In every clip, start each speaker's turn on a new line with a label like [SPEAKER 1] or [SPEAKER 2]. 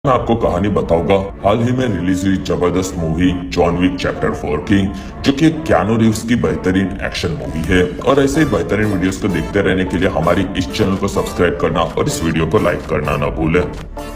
[SPEAKER 1] मैं आपको कहानी बताऊंगा हाल ही में रिलीज हुई जबरदस्त मूवी जॉन विक चैप्टर 4 की, जो कि क्यानू रीव्स की बेहतरीन एक्शन मूवी है। और ऐसे ही बेहतरीन वीडियोस को देखते रहने के लिए हमारी इस चैनल को सब्सक्राइब करना और इस वीडियो को लाइक करना न भूलें।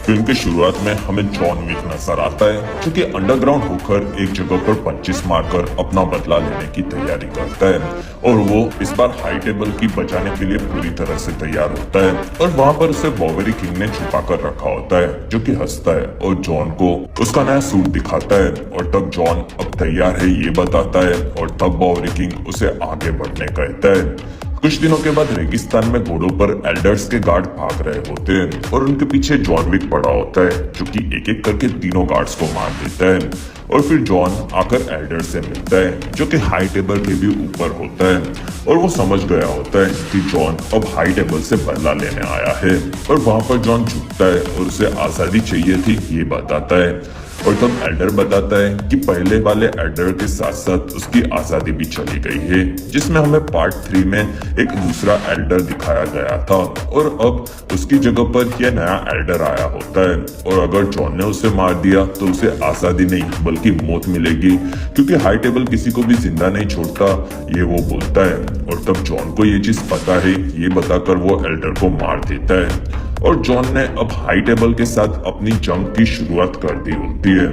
[SPEAKER 1] फिल्म की शुरुआत में हमें जॉन विक नजर आता है, जो कि अंडरग्राउंड होकर एक जगह पर पंचिस मारकर अपना बदला लेने की तैयारी करता है। और वो इस बार हाई टेबल की बचाने के लिए पूरी तरह से तैयार होता है। और वहाँ पर उसे बॉवेरी किंग ने छुपा कर रखा होता है, जो कि हंसता है और जॉन को उसका नया सूट दिखाता है। और तब जॉन अब तैयार है ये बताता है, और तब बॉवेरी किंग उसे आगे बढ़ने कहता है। कुछ दिनों के बाद रेगिस्तान में घोड़ों पर एल्डर्स के गार्ड भाग रहे होते हैं, और उनके पीछे जॉन विक पड़ा होता है, जो कि एक एक करके तीनों गार्ड्स को मार देता है। और फिर जॉन आकर एल्डर से मिलता है, जो कि हाई टेबल के भी ऊपर होता है। और वो समझ गया होता है कि जॉन अब हाई टेबल से बदला लेने आया है। और वहां पर जॉन झुकता है और उसे आजादी चाहिए थी ये बताता है। और तब एल्डर बताता है कि पहले वाले एल्डर के साथ साथ उसकी आजादी भी चली गई है, जिसमें हमें पार्ट 3 में एक दूसरा एल्डर दिखाया गया था। और अब उसकी जगह पर यह नया एल्डर आया होता है। और अगर जॉन ने उसे मार दिया तो उसे आजादी नहीं बल्कि मौत मिलेगी, क्योंकि हाई टेबल किसी को भी जिंदा नहीं छोड़ता, ये वो बोलता है। और तब जॉन को ये चीज पता है ये बताकर वो एल्डर को मार देता है। और जॉन ने अब हाई टेबल के साथ अपनी जंग की शुरुआत कर दी होती है।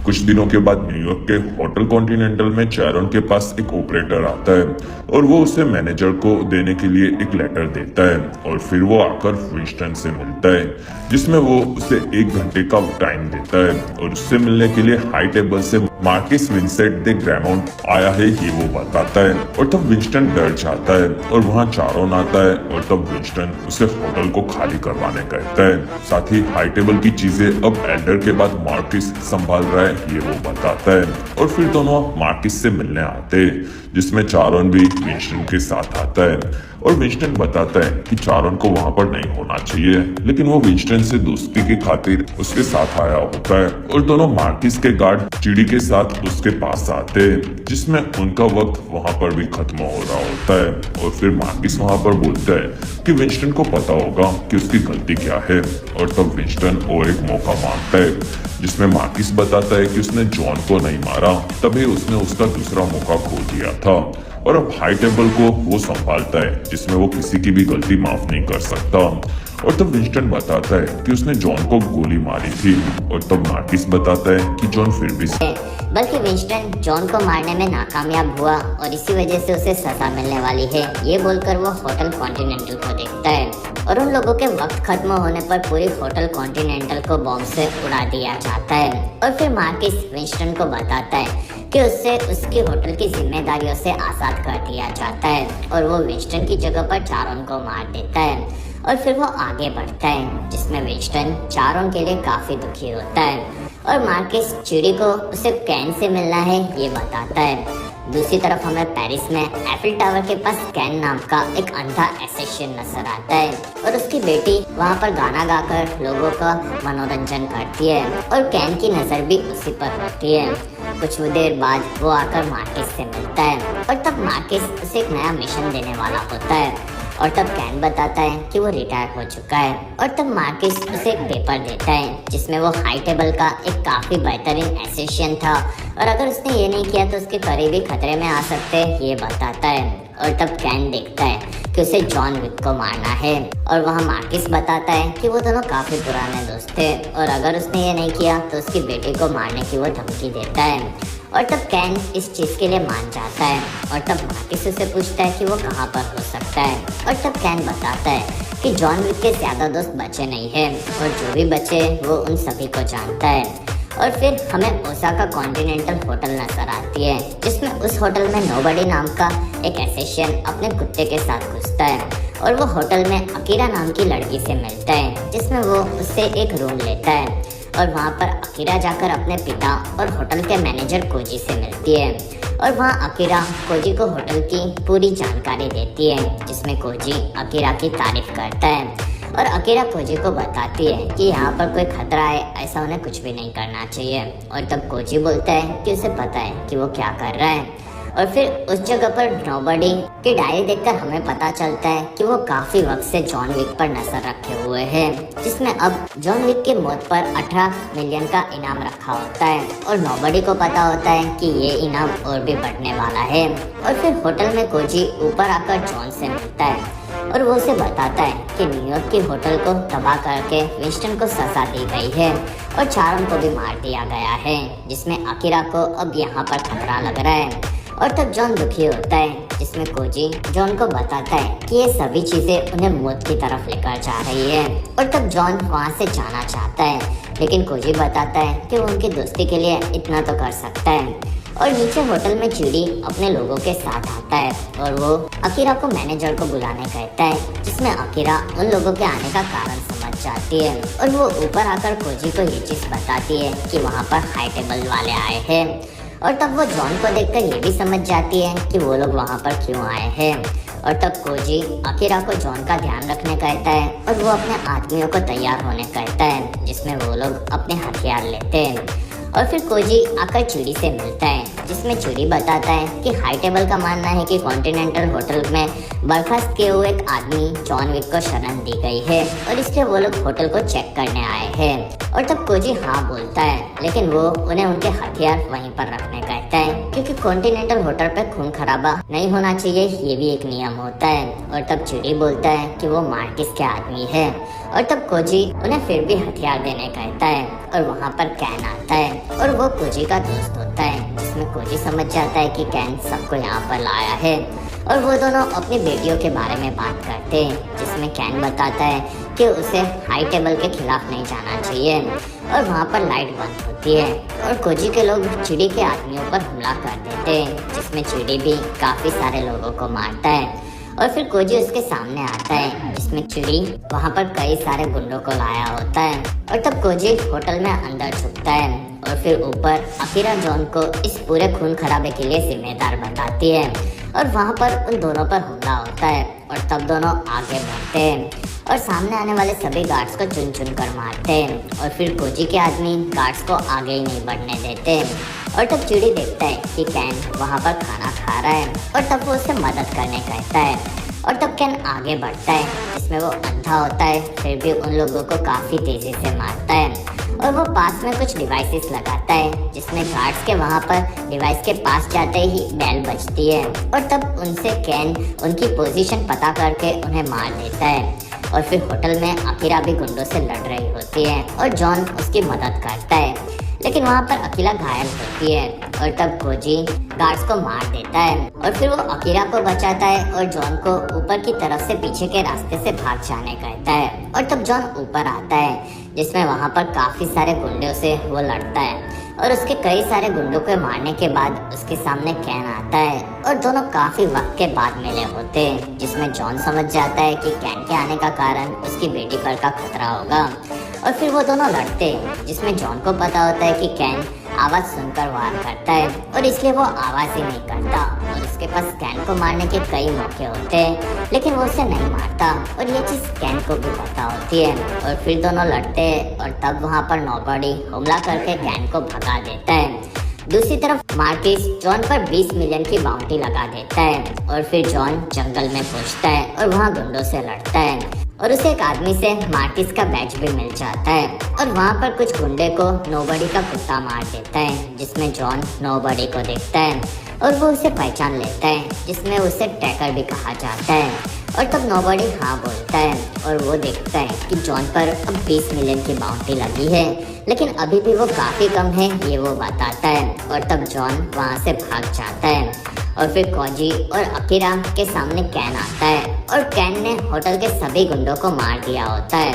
[SPEAKER 1] कुछ दिनों के बाद न्यूयॉर्क के होटल कॉन्टिनेंटल में चैरन के पास एक ऑपरेटर आता है, और वो उसे मैनेजर को देने के लिए एक लेटर देता है। और फिर वो आकर विंस्टन से मिलता है, जिसमें वो उसे 1 घंटे का टाइम देता है। और उससे मिलने के लिए हाई टेबल से मार्किस विंसेंट दे ग्रामोंट आया है ये वो बताता है। और तब विंस्टन डर जाता है, और वहाँ चारोन आता है। और तब विंस्टन उसे होटल को खाली करवाने कहता है। साथ ही हाई टेबल की चीजें अब एल्डर के बाद मार्किस संभाल रहा है ये वो बताता है। और फिर दोनों मार्किस से मिलने आते हैं, जिसमें चारोन भी विंस्टन के साथ आता है। और विंस्टन बताता है कि चारोन को वहां पर नहीं होना चाहिए, लेकिन वो विंस्टन से दोस्ती की खातिर उसके साथ आया होता है। और दोनों मार्किस के गार्ड चिड़ी के साथ उसके पास आते हैं, जिसमें उनका वक्त वहां पर भी खत्म हो रहा होता है। और फिर मार्किस वहां पर बोलता है कि विंस्टन को पता होगा कि उसकी गलती क्या है। और तब विंस्टन और एक मौका मांगता है, जिसमें मार्किस बताता है कि उसने जॉन को नहीं मारा, तभी उसने उसका दूसरा मौका खो दिया था। और अब हाई टेबल को वो संभालता है, जिसमें वो किसी की भी गलती माफ नहीं कर सकता। और तब विंस्टन बताता है कि उसने जॉन को गोली मारी थी। और तब मार्किस बताता है कि जॉन फिर भी
[SPEAKER 2] बल्कि विंस्टन जॉन को मारने में नाकामयाब हुआ, और इसी वजह से उसे सजा मिलने वाली है ये बोलकर वो होटल कॉन्टिनेंटल को देखता है। और उन लोगों के वक्त खत्म होने पर पूरी होटल कॉन्टिनेंटल को बॉम्ब से उड़ा दिया जाता है। और फिर मार्किस विंस्टन को बताता है कि उससे उसकी होटल की जिम्मेदारियों से आजाद कर दिया जाता है। और वो विंस्टन की जगह पर चारोन को मार देता है। और फिर वो आगे बढ़ता है, जिसमें विंस्टन चारोन के लिए काफी दुखी होता है। और मार्किस चिड़ी को उसे कैन से मिलना है ये बताता है। दूसरी तरफ हमें पेरिस में एफिल टावर के पास कैन नाम का एक अंधा एसेसियन नजर आता है, और उसकी बेटी वहाँ पर गाना गाकर लोगों का मनोरंजन करती है। और कैन की नजर भी उसी पर होती है। कुछ देर बाद वो आकर मार्किस से मिलता है, और तब मार्किस उसे एक नया मिशन देने वाला होता है। और तब कैन बताता है कि वो रिटायर हो चुका है। और तब मार्किस उसे एक पेपर देता है, जिसमें वो हाई टेबल का एक काफी बेहतरीन एसेसियन था, और अगर उसने ये नहीं किया तो उसके करीबी खतरे में आ सकते ये बताता है। और तब कैन देखता है कि उसे जॉन विक को मारना है। और वहाँ मार्किस बताता है कि वो दोनों काफी पुराने दोस्त थे, और अगर उसने ये नहीं किया तो उसकी बेटी को मारने की वो धमकी देता है। और तब कैन इस चीज के लिए मान जाता है। और तब मार्किस उसे पूछता है कि वो कहाँ पर हो सकता है। और तब कैन बताता है कि जॉन विक के ज्यादा दोस्त बचे नहीं हैं, और जो भी बचे वो उन सभी को जानता है। और फिर हमें ओसाका कॉन्टिनेंटल होटल नजर आती है, जिसमें उस होटल में नोबडी नाम का एक एसेसियन अपने कुत्ते के साथ घुसता है। और वो होटल में अकीरा नाम की लड़की से मिलता है, जिसमें वो उससे एक रूम लेता है। और वहाँ पर अकीरा जाकर अपने पिता और होटल के मैनेजर कोजी से मिलती है। और वहाँ अकीरा कोजी को होटल की पूरी जानकारी देती है, जिसमें कोजी अकीरा की तारीफ करता है। और अकीरा कोजी को बताती है कि यहाँ पर कोई खतरा है, ऐसा उन्हें कुछ भी नहीं करना चाहिए। और तब कोजी बोलता है कि उसे पता है कि वो क्या कर रहा है। और फिर उस जगह पर नोबडी की डायरी देखकर हमें पता चलता है कि वो काफी वक्त से जॉन विक पर नजर रखे हुए हैं, जिसमें अब जॉन विक की मौत पर 18 मिलियन का इनाम रखा होता है और नोबडी को पता होता है कि ये इनाम और भी बढ़ने वाला है। और फिर होटल में कोजी ऊपर आकर जॉन से मिलता है और वो उसे बताता है कि न्यूयॉर्क की होटल को तबाह करके विंस्टन को सजा दी गई है और चारों को भी मार दिया गया है, जिसमें अकीरा को अब यहाँ पर खतरा लग रहा है। और तब जॉन दुखी होता है, जिसमें कोजी जॉन को बताता है कि ये सभी चीजें उन्हें मौत की तरफ लेकर जा रही है। और तब जॉन वहाँ से जाना चाहता है, लेकिन कोजी बताता है कि वो उनकी दोस्ती के लिए इतना तो कर सकता है। और नीचे होटल में चिड़ी अपने लोगों के साथ आता है और वो अकीरा को मैनेजर को बुलाने कहता है, जिसमें अकीरा उन लोगों के आने का कारण समझ जाती है और वो ऊपर आकर कोजी को ये चीज बताती है कि वहाँ पर हाई टेबल वाले आए हैं। और तब वो जॉन को देखकर ये भी समझ जाती है कि वो लोग वहाँ पर क्यों आए हैं। और तब कोजी अकीरा को जॉन का ध्यान रखने कहता है और वो अपने आदमियों को तैयार होने कहता है, जिसमें वो लोग अपने हथियार लेते हैं। और फिर कोजी आकर चिड़ी से मिलता है, जिसमें चिड़ी बताता है कि हाई टेबल का मानना है कि कॉन्टिनेंटल होटल में बर्खास्त किए हुए एक आदमी जॉन विक को शरण दी गई है और इसलिए वो लोग होटल को चेक करने आए हैं। और तब कोजी हाँ बोलता है, लेकिन वो उन्हें उनके हथियार वहीं पर रखने कहता है, क्योंकि कॉन्टिनेंटल होटल पे खून खराबा नहीं होना चाहिए, ये भी एक नियम होता है। और तब चिड़ी बोलता है कि वो मार्टिस के आदमी है। और तब कोजी उन्हें फिर भी हथियार देने कहता है और वहाँ पर कैन आता है और वो कोजी का दोस्त होता है, जिसमें कोजी समझ जाता है कि कैन सबको यहाँ पर लाया है। और वो दोनों अपनी बेटियों के बारे में बात करते हैं, जिसमें कैन बताता है कि उसे हाई टेबल के खिलाफ नहीं जाना चाहिए। और वहाँ पर लाइट बंद होती है और कोजी के लोग चिड़ी के आदमियों पर हमला कर देते हैं, जिसमें चिड़ी भी काफी सारे लोगों को मारता है। और फिर कोजी उसके सामने आता है, जिसमें चिड़ी वहाँ पर कई सारे गुंडों को लाया होता है। और तब कोजी होटल में अंदर छुपता है और फिर ऊपर अकीरा जॉन को इस पूरे खून खराबे के लिए जिम्मेदार बताती है और वहाँ पर उन दोनों पर हमला होता है। और तब दोनों आगे बढ़ते हैं और सामने आने वाले सभी गार्ड्स को चुन चुन कर मारते हैं। और फिर कोजी के आदमी गार्ड्स को आगे ही नहीं बढ़ने देते। और तब चिड़ी देखता है कि कैन वहाँ पर खाना खा रहा है और तब वो उसे मदद करने कहता है। और तब कैन आगे बढ़ता है, जिसमें वो अंधा होता है, फिर भी उन लोगों को काफी तेजी से मारता है। और वो पास में कुछ डिवाइसेस लगाता है, जिसमें गार्ड्स के वहाँ पर डिवाइस के पास जाते ही बेल बजती है। और तब उनसे कैन उनकी पोजीशन पता करके उन्हें मार देता है। और फिर होटल में अकीरा भी गुंडों से लड़ रही होती है और जॉन उसकी मदद करता है, लेकिन वहाँ पर अकीला घायल होती है। और तब कोजी गार्ड्स को मार देता है और फिर वो अकीरा को बचाता है और जॉन को ऊपर की तरफ से पीछे के रास्ते से भाग जाने कहता है। और तब जॉन ऊपर आता है, जिसमें वहाँ पर काफी सारे गुंडों से वो लड़ता है और उसके कई सारे गुंडों को मारने के बाद उसके सामने कैन आता है और दोनों काफी वक्त के बाद मिले होते हैं, जिसमें जॉन समझ जाता है कि कैन के आने का कारण उसकी बेटी पर का खतरा होगा। और फिर वो दोनों लड़ते हैं, जिसमें जॉन को पता होता है कि कैन आवाज सुनकर वार करता है और इसलिए वो आवाज ही नहीं करता। और उसके पास कैन को मारने के कई मौके होते हैं, लेकिन वो उसे नहीं मारता और ये चीज कैन को भी पता होती है। और फिर दोनों लड़ते हैं और तब वहाँ पर नोबडी हमला करके कैन को भगा देता है। दूसरी तरफ मार्टिस जॉन पर 20 मिलियन की बाउंटी लगा देता है और फिर जॉन जंगल में पहुंचता है और वहाँ गुंडों से लड़ता है और उसे एक आदमी से मार्टिस का बैच भी मिल जाता है। और वहाँ पर कुछ गुंडे को नोबडी का कुत्ता मार देता है, जिसमें जॉन नोबडी को देखता है और वो उसे पहचान लेता है, जिसमें उसे टैकर भी कहा जाता है। और तब नोबडी हाँ बोलता है और वो देखता है कि जॉन पर अब 20 मिलियन की बाउंटी लगी है, लेकिन अभी भी वो काफी कम है, ये वो बताता है। और तब जॉन वहाँ से भाग जाता है और फिर कोजी और अकीरा के सामने कैन आता है और कैन ने होटल के सभी गुंडों को मार दिया होता है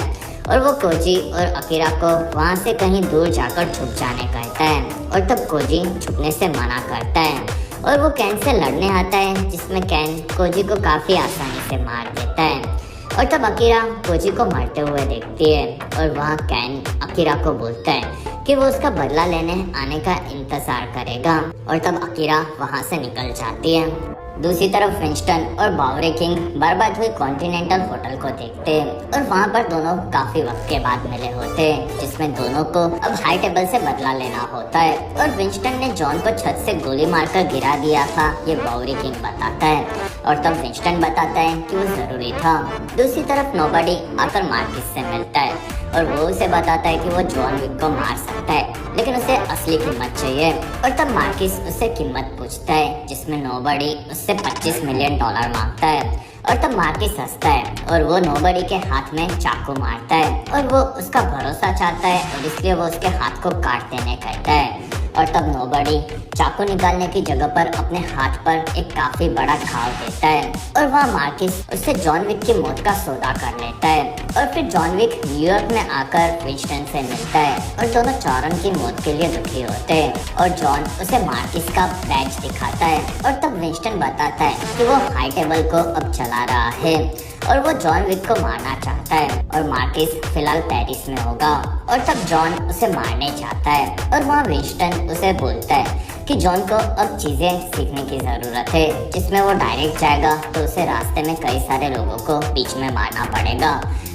[SPEAKER 2] और वो कोजी और अकीरा को वहाँ से कहीं दूर जाकर छुप जाने कहता है। और तब कोजी छुपने से मना करता है और वो कैन से लड़ने आता है, जिसमें कैन कोजी को काफी आसानी से मार देता है। और तब अकीरा कोजी को मरते हुए देखती है और वहाँ कैन अकीरा को बोलता है कि वो उसका बदला लेने आने का इंतजार करेगा। और तब अकीरा वहाँ से निकल जाती है। दूसरी तरफ विंस्टन और बावरी किंग बर्बाद हुई कॉन्टिनेंटल होटल को देखते और वहाँ पर दोनों काफी वक्त के बाद मिले होते, जिसमें दोनों को अब हाई टेबल से बदला लेना होता है। और विंस्टन ने जॉन को छत से गोली मारकर गिरा दिया था, ये बावरी किंग बताता है। और तब विंस्टन बताता है कि वो जरूरी था। दूसरी तरफ नोबडी आकर मार्किस से मिलता है और वो उसे बताता है कि वो जॉन विक को मार सकता है, लेकिन उसे असली कीमत चाहिए। और तब मार्किस उससे कीमत पूछता है, जिसमें नोबडी उससे $25 मिलियन मांगता है। और तब मार्किस हंसता है और वो नोबडी के हाथ में चाकू मारता है और वो उसका भरोसा चाहता है और इसलिए वो उसके हाथ को काट देने कहता है। और तब नोबडी चाकू निकालने की जगह पर अपने हाथ पर एक काफी बड़ा घाव देता है और वहाँ मार्किस उससे जॉन विक की मौत का सौदा कर लेता है। और फिर जॉन विक न्यूयॉर्क में आकर विंस्टन से मिलता है और दोनों चौरन की मौत के लिए दुखी होते हैं और जॉन उसे मार्किस का बैज दिखाता है। और तब विंस्टन बताता है कि वो हाई टेबल को अब चला रहा है और वो जॉन विक को मारना चाहता है और मार्किस फिलहाल पेरिस में होगा। और तब जॉन उसे मारने चाहता है और वहाँ विंस्टन उसे बोलता है कि जॉन को अब चीजें सीखने की जरूरत है, जिसमें वो डायरेक्ट जाएगा तो उसे रास्ते में कई सारे लोगों को बीच में मारना पड़ेगा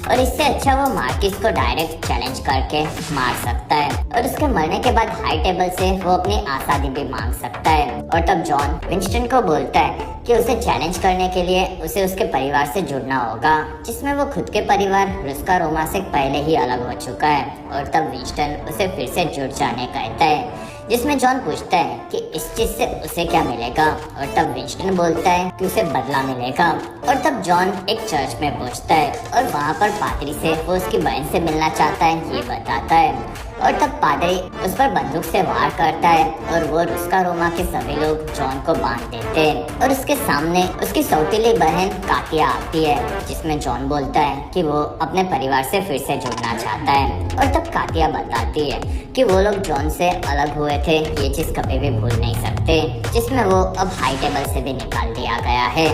[SPEAKER 2] और इससे अच्छा वो मार्किस को डायरेक्ट चैलेंज करके मार सकता है और उसके मरने के बाद हाई टेबल से वो अपनी आज़ादी भी मांग सकता है। और तब जॉन विंस्टन को बोलता है कि उसे चैलेंज करने के लिए उसे उसके परिवार से जुड़ना होगा, जिसमें वो खुद के परिवार रुस्का रोमा से पहले ही अलग हो चुका है। और तब विंस्टन उसे फिर से जुड़ जाने कहता है, जिसमें जॉन पूछता है कि इस चीज से उसे क्या मिलेगा। और तब विंस्टन बोलता है कि उसे बदला मिलेगा। और तब जॉन एक चर्च में पहुंचता है और वहाँ पर पादरी से वो उसकी बहन से मिलना चाहता है, ये बताता है। और तब पादरी उस पर बंदूक से वार करता है और वो रुस्का रोमा के सभी लोग जॉन को बांध देते हैं और उसके सामने उसकी सौतीली बहन कातिया आती है, जिसमें जॉन बोलता है कि वो अपने परिवार से फिर से जुड़ना चाहता है। और तब कातिया बताती है कि वो लोग जॉन से अलग हुए थे, ये चीज कभी भी भूल नहीं सकते, जिसमें वो अब हाई टेबल से भी निकाल दिया गया है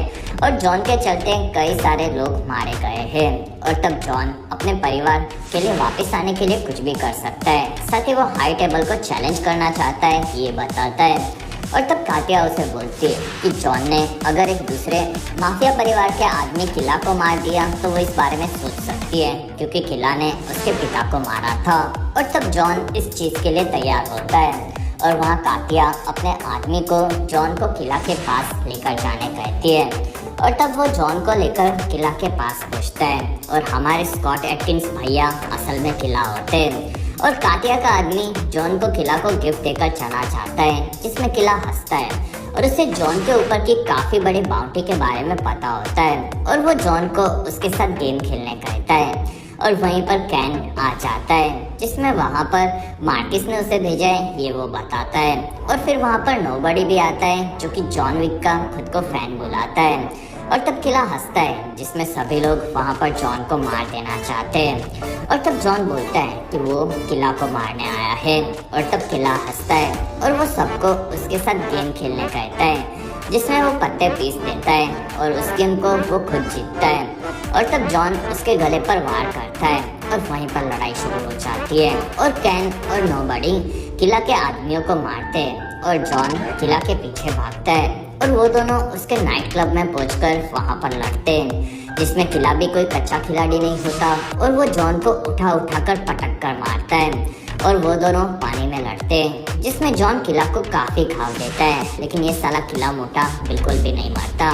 [SPEAKER 2] और जॉन के चलते कई सारे लोग मारे गए हैं। और तब जॉन अपने परिवार के लिए वापस आने के लिए कुछ भी कर सकता है, साथ ही वो हाई टेबल को चैलेंज करना चाहता है, ये बताता है। और तब कातिया उसे बोलती है कि जॉन ने अगर एक दूसरे माफिया परिवार के आदमी किला को मार दिया तो वो इस बारे में सोच सकती है, क्योंकि किला ने उसके पिता को मारा था। और तब जॉन इस चीज के लिए तैयार होता है और वहाँ कातिया अपने आदमी को जॉन को किला के पास लेकर जाने कहती है। और तब वो जॉन को लेकर किला के पास पहुँचता है और हमारे स्कॉट एटकिंस भैया असल में किला होते हैं। और कातिया का आदमी जॉन को किला को गिफ्ट देकर चला जाता है, जिसमें किला हंसता है और उसे जॉन के ऊपर की काफी बड़ी बाउंटी के बारे में पता होता है और वो जॉन को उसके साथ गेम खेलने कहता है। और वहीं पर कैन आ जाता है, जिसमें वहाँ पर मार्किस ने उसे भेजा है, ये वो बताता है। और फिर वहाँ पर नोबडी भी आता है, जो कि जॉन विक का खुद को फैन बुलाता है। और तब किला हंसता है, जिसमें सभी लोग वहाँ पर जॉन को मार देना चाहते हैं। और तब जॉन बोलता है कि वो किला को मारने आया है। और तब किला हंसता है और वो सबको उसके साथ गेम खेलने कहता है, जिसमें वो पत्ते पीस देता है और उस गेम को वो खुद जीतता है। और तब जॉन उसके गले पर वार करता है और वहीं पर लड़ाई शुरू हो जाती है और कैन और नोबडी किला के आदमियों को मारते हैं और जॉन किला के पीछे भागता है और वो दोनों उसके नाइट क्लब में पहुंचकर वहां पर लड़ते हैं, जिसमें किला भी कोई कच्चा खिलाड़ी नहीं होता और वो जॉन को उठा कर पटक कर मारता है और वो दोनों पानी में लड़ते हैं, जिसमें जॉन किला को काफी घाव देता है, लेकिन ये साला किला मोटा बिल्कुल भी नहीं मरता।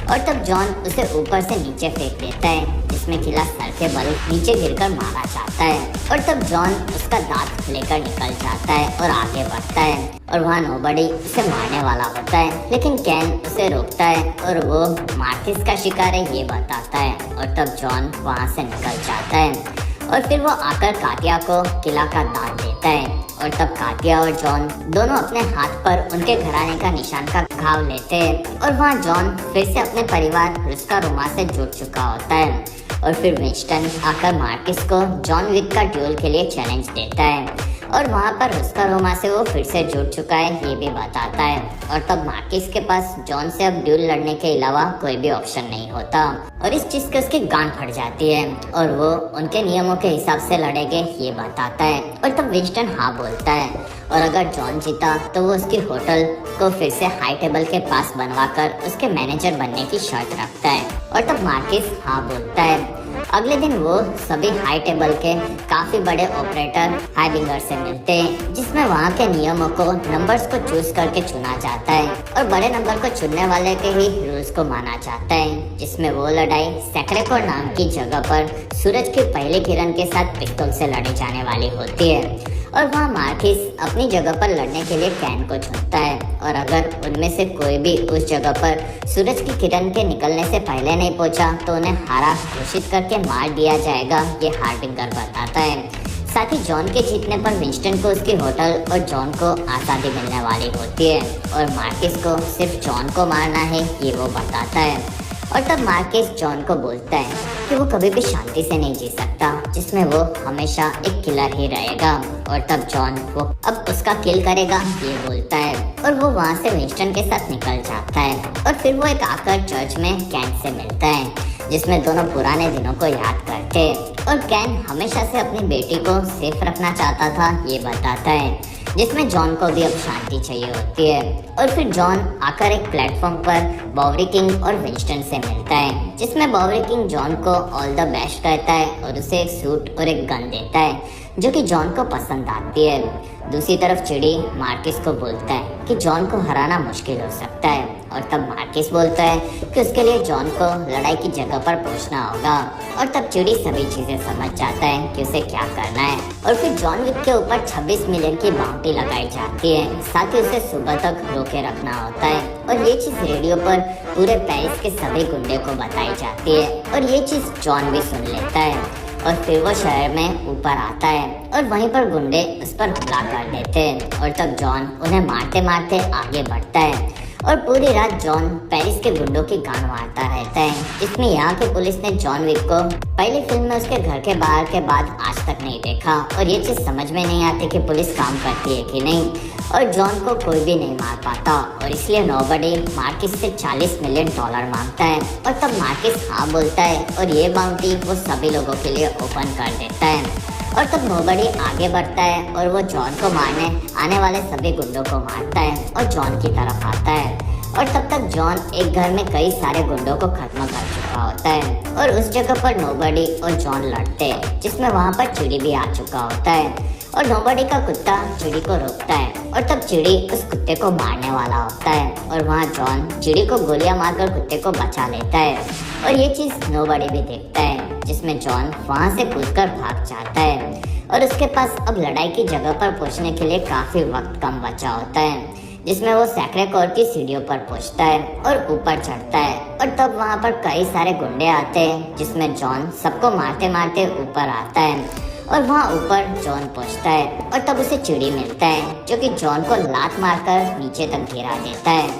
[SPEAKER 2] और तब जॉन उसे ऊपर से नीचे फेंक देता है, जिसमें किला सर के बल नीचे गिरकर मारा जाता है। और तब जॉन उसका दांत लेकर निकल जाता है और आगे बढ़ता है और वहाँ नोबडी उसे मारने वाला होता है, लेकिन कैन उसे रोकता है और वो मार्किस का शिकार है, ये बताता है। और तब जॉन वहाँ से निकल जाता है और फिर वो आकर कातिया को किला का दान देता है। और तब कातिया और जॉन दोनों अपने हाथ पर उनके घराने का निशान का घाव लेते हैं और वहाँ जॉन फिर से अपने परिवार रुस्का रोमा से जुड़ चुका होता है। और फिर विंस्टन आकर मार्किस को जॉन विक का ड्यूल के लिए चैलेंज देता है और वहाँ पर रुस्का रोमा से वो फिर से जुड़ चुका है, ये भी बताता है। और तब मार्किस के पास जॉन से अब ड्यूल लड़ने के अलावा कोई भी ऑप्शन नहीं होता और इस चीज के उसकी गांड फट जाती है और वो उनके नियमों के हिसाब से लड़ेंगे, ये बताता है। और तब विंस्टन हाँ बोलता है और अगर जॉन जीता तो वो उसकी होटल को फिर से हाई टेबल के पास बनवाकर उसके मैनेजर बनने की शर्त रखता है और तब मार्किस हाँ बोलता है। अगले दिन वो सभी हाई टेबल के काफी बड़े ऑपरेटर हाइबिंगर से मिलते हैं, जिसमें वहाँ के नियमों को नंबर्स को चूज करके चुना जाता है और बड़े नंबर को चुनने वाले के ही रूल्स को माना जाता है, जिसमें वो लड़ाई सैक्रेकोर नाम की जगह पर सूरज की पहली किरण के साथ पिस्तौल से लड़ी जाने वाली होती है। और वहाँ मार्किस अपनी जगह पर लड़ने के लिए कैन को चुनता है और अगर उनमें से कोई भी उस जगह पर सूरज की किरण के निकलने से पहले नहीं पहुंचा तो उन्हें हारा घोषित करके मार दिया जाएगा, ये हार्बिंगर बताता है। साथ ही जॉन के जीतने पर विंस्टन को उसकी होटल और जॉन को आज़ादी मिलने वाली होती है और मार्किस को सिर्फ जॉन को मारना है, ये वो बताता है। और तब मार्किस जॉन को बोलता है कि वो कभी भी शांति से नहीं जी सकता, जिसमें वो हमेशा एक किलर ही रहेगा। और तब जॉन वो अब उसका किल करेगा, ये बोलता है और वो वहाँ से विंस्टन के साथ निकल जाता है। और फिर वो एक आकर चर्च में कैन से मिलता है, जिसमें दोनों पुराने दिनों को याद करते और कैन हमेशा से अपनी बेटी को सेफ रखना चाहता था, ये बताता है, जिसमें जॉन को भी अब शांति चाहिए होती है। और फिर जॉन आकर एक प्लेटफॉर्म पर बॉवरी किंग और विंस्टन से मिलता है, जिसमें बॉवरी किंग जॉन को ऑल द बेस्ट कहता है और उसे एक सूट और एक गन देता है जो कि जॉन को पसंद आती है। दूसरी तरफ चिड़ी मार्किस को बोलता है कि जॉन को हराना मुश्किल हो सकता है और तब मार्किस बोलता है कि उसके लिए जॉन को लड़ाई की जगह पर पहुंचना होगा। और तब चिड़ी सभी चीजें समझ जाता है कि उसे क्या करना है और फिर जॉन विक के ऊपर 26 मिलियन की बाउंटी लगाई जाती है, साथ ही उसे सुबह तक रोके रखना होता है। और ये चीज रेडियो पर पूरे पेरिस के सभी गुंडे को बताई जाती है और ये चीज जॉन भी सुन लेता है और फिर वो शहर में ऊपर आता है और वहीं पर गुंडे उस पर हमला कर देते हैं और तब जॉन उन्हें मारते मारते आगे बढ़ता है और पूरी रात जॉन पेरिस के गुंडों की गांड मारता रहता है, जिसमें यहाँ की पुलिस ने जॉन विक को पहली फिल्म में उसके घर के बाहर के बाद आज तक नहीं देखा और ये चीज समझ में नहीं आती कि पुलिस काम करती है कि नहीं। और जॉन को कोई भी नहीं मार पाता और इसलिए नोबडी मार्किस से $40 मिलियन मांगता है और तब मार्किस हाँ बोलता है और ये बाउंटी वो सभी लोगों के लिए ओपन कर देता है। और तब नोबडी आगे बढ़ता है और वो जॉन को मारने आने वाले सभी गुंडों को मारता है और जॉन की तरफ आता है। और तब तक जॉन एक घर में कई सारे गुंडों को खत्म कर चुका होता है और उस जगह पर नोबडी और जॉन लड़ते हैं, जिसमें वहाँ पर चिड़ी भी आ चुका होता है और नोबडी का कुत्ता चिड़ी को रोकता है और तब चिड़ी उस कुत्ते को मारने वाला होता है और वहाँ जॉन चिड़ी को गोलियां मारकर कुत्ते को बचा लेता है और ये चीज नोबडी भी देखता है, जिसमें जॉन वहाँ से कूदकर भाग जाता है और उसके पास अब लड़ाई की जगह पर पहुँचने के लिए काफी वक्त कम बचा होता है, जिसमें वो सैक्रेकोर की सीढ़ियों पर पहुंचता है और ऊपर चढ़ता है और तब वहाँ पर कई सारे गुंडे आते हैं, जिसमें जॉन सबको मारते मारते ऊपर आता है और वहाँ ऊपर जॉन पहुंचता है और तब उसे चिड़ी मिलता है जो कि जॉन को लात मारकर नीचे तक गिरा देता है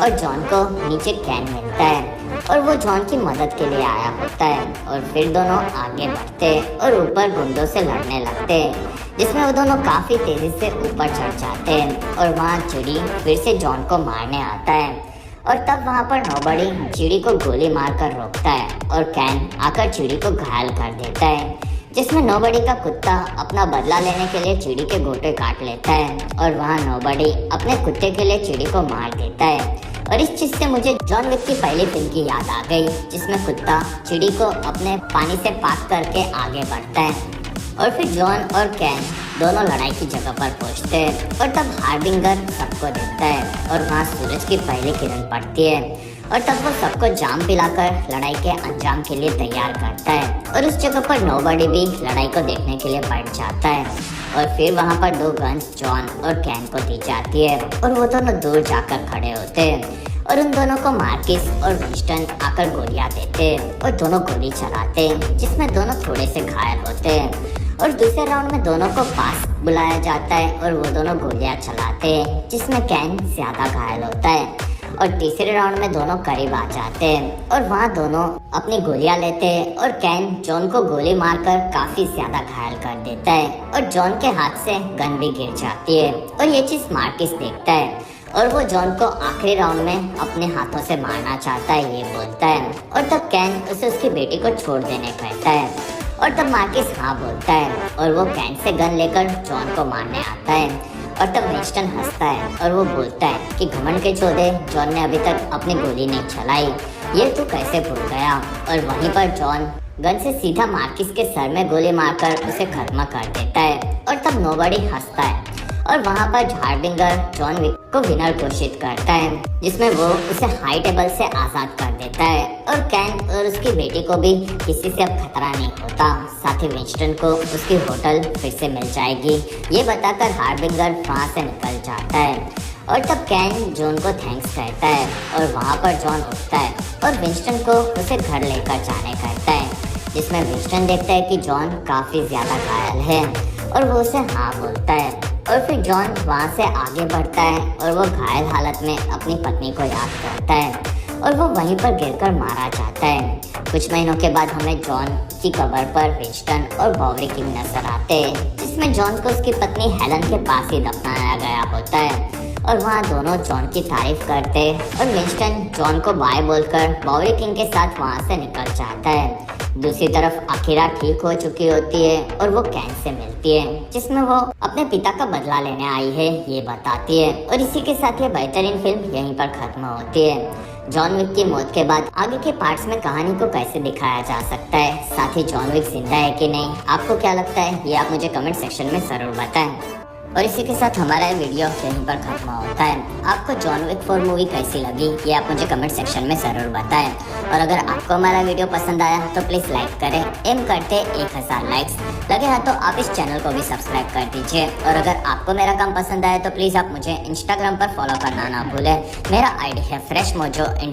[SPEAKER 2] और जॉन को नीचे कैन मिलता है और वो जॉन की मदद के लिए आया होता है और फिर दोनों आगे बढ़ते हैं और ऊपर गुंडों से लड़ने लगते हैं, जिसमें वो दोनों काफी तेजी से ऊपर चढ़ जाते हैं और वहाँ चिड़ी फिर से जॉन को मारने आता है और तब वहाँ पर नोबडी चिड़ी को गोली मारकर रोकता है और कैन आकर चिड़ी को घायल कर देता है, जिसमें नोबडी का कुत्ता अपना बदला लेने के लिए चिड़ी के गोटे काट लेता है और वहाँ नोबडी अपने कुत्ते के लिए चिड़ी को मार देता है। और इस चीज से मुझे जॉन विक की पहली फिल्म की याद आ गई, जिसमें कुत्ता चिड़ी को अपने पानी से पाक करके आगे बढ़ता है और फिर जॉन और कैन दोनों लड़ाई की जगह पर पहुंचते हैं और तब हार्बिंगर सबको देखता है और वहाँ सूरज की पहली किरण पड़ती है और तब वो सबको जाम पिलाकर लड़ाई के अंजाम के लिए तैयार करता है और उस जगह पर नोबडी भी लड़ाई को देखने के लिए बैठ जाता है और फिर वहाँ पर 2 गन्स जॉन और कैन को दी जाती है और वो दोनों दूर जाकर खड़े होते हैं और उन दोनों को मार्किस और विंस्टन आकर गोलियां देते हैं और दोनों गोली चलाते हैं, जिसमें दोनों थोड़े से घायल होते हैं और दूसरे राउंड में दोनों को पास बुलाया जाता है और वो दोनों गोलियां चलाते हैं, जिसमें कैन ज्यादा घायल होता है और तीसरे राउंड में दोनों करीब आ जाते हैं और वहाँ दोनों अपनी गोलियां लेते हैं और कैन जॉन को गोली मारकर काफी ज्यादा घायल कर देता है और जॉन के हाथ से गन भी गिर जाती है और ये चीज मार्किस देखता है और वो जॉन को आखिरी राउंड में अपने हाथों से मारना चाहता है, ये बोलता है और तब कैन उसे उसकी बेटी को छोड़ देने कहता है और तब मार्किस हाँ बोलता है और वो कैन से गन लेकर जॉन को मारने आता है और तब विंस्टन हंसता है और वो बोलता है कि घमंड के चौधे जॉन ने अभी तक अपनी गोली नहीं चलाई, ये तू कैसे भूल गया। और वहीं पर जॉन गन से सीधा मार्किस के सर में गोली मारकर उसे खत्म कर देता है और तब नोबडी हंसता है और वहाँ पर झारबिंगर जॉन विक को विनर घोषित करता है, जिसमें वो उसे हाई टेबल से आजाद कर देता है और कैन और उसकी बेटी को भी किसी से अब खतरा नहीं होता। साथ ही विंस्टन को उसकी होटल फिर से मिल जाएगी, ये बताकर हार्बिंगर वहाँ से निकल जाता है और तब कैन जॉन को थैंक्स कहता है और वहाँ पर जॉन उठता है और विंस्टन को उसे घर लेकर जाने कहता है, जिसमें विंस्टन देखता है कि जॉन काफी ज्यादा घायल है और वो उसे हाँ बोलता है और फिर जॉन वहाँ से आगे बढ़ता है और वो घायल हालत में अपनी पत्नी को याद करता है और वो वहीं पर गिरकर मारा जाता है। कुछ महीनों के बाद हमें जॉन की कब्र पर विंस्टन और बॉबरी किंग नजर आते हैं, जिसमें जॉन को उसकी पत्नी हेलन के पास ही दफनाया गया होता है और वहाँ दोनों जॉन की तारीफ करते और विंस्टन जॉन को बाय बोलकर बॉबरी किंग के साथ वहाँ से निकल जाता है। दूसरी तरफ अकीरा ठीक हो चुकी होती है और वो कैन से मिलती है, जिसमें वो अपने पिता का बदला लेने आई है ये बताती है और इसी के साथ ये बेहतरीन फिल्म यहीं पर खत्म होती है। जॉन विक की मौत के बाद आगे के पार्ट्स में कहानी को कैसे दिखाया जा सकता है, साथ ही जॉन विक जिंदा है कि नहीं, आपको क्या लगता है ये आप मुझे कमेंट सेक्शन में जरूर बताएं। और इसी के साथ हमारा ये वीडियो यहीं पर खत्म होता है। आपको जॉन विक 4 मूवी कैसी लगी ये आप मुझे कमेंट सेक्शन में जरूर बताएं और अगर आपको हमारा वीडियो पसंद आया तो प्लीज लाइक करें, एम करते 1000 लाइक्स लगे हैं तो आप इस चैनल को भी सब्सक्राइब कर दीजिए और अगर आपको मेरा काम पसंद आया तो प्लीज आप मुझे इंस्टाग्राम पर फॉलो करना ना भूलें। मेरा आईडी है फ्रेश मोजो इंडिया।